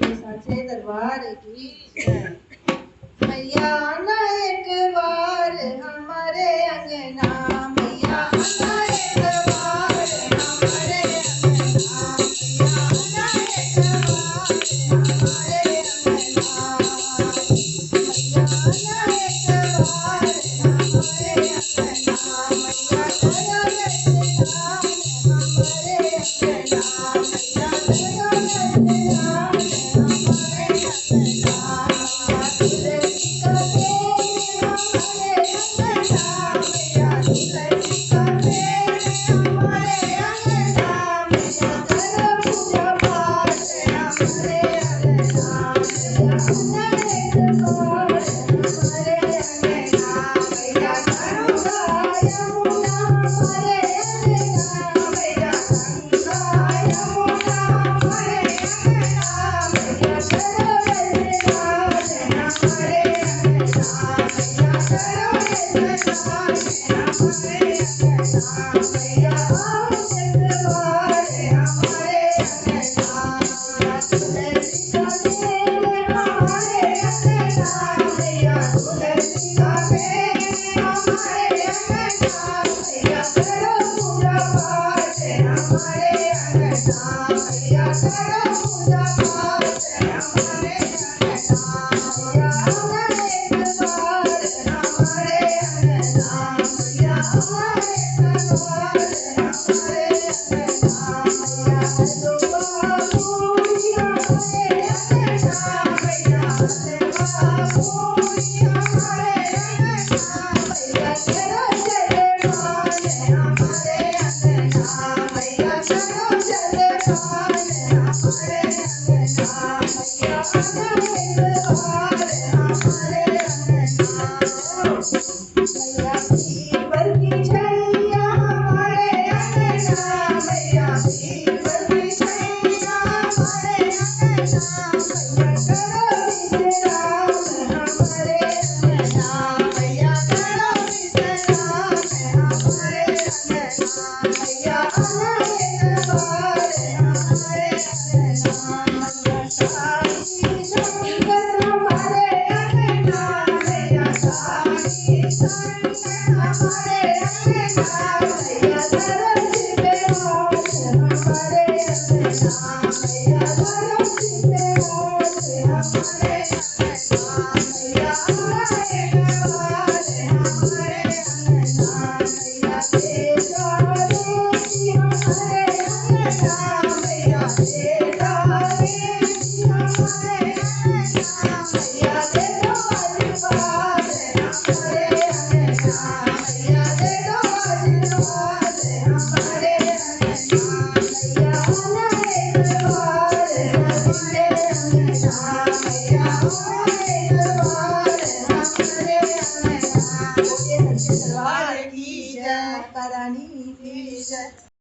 साचे दरबार की मैया आना एक बार हमारे अंगना मैया आना एक बार हमारे अंगना मैया आना एक बार हमारे अंगना मैया आना एक बार हमारे अंगना मैया करो दर्शन हमारे अंगना मैया करो दर्शन हमारे अंगना मैया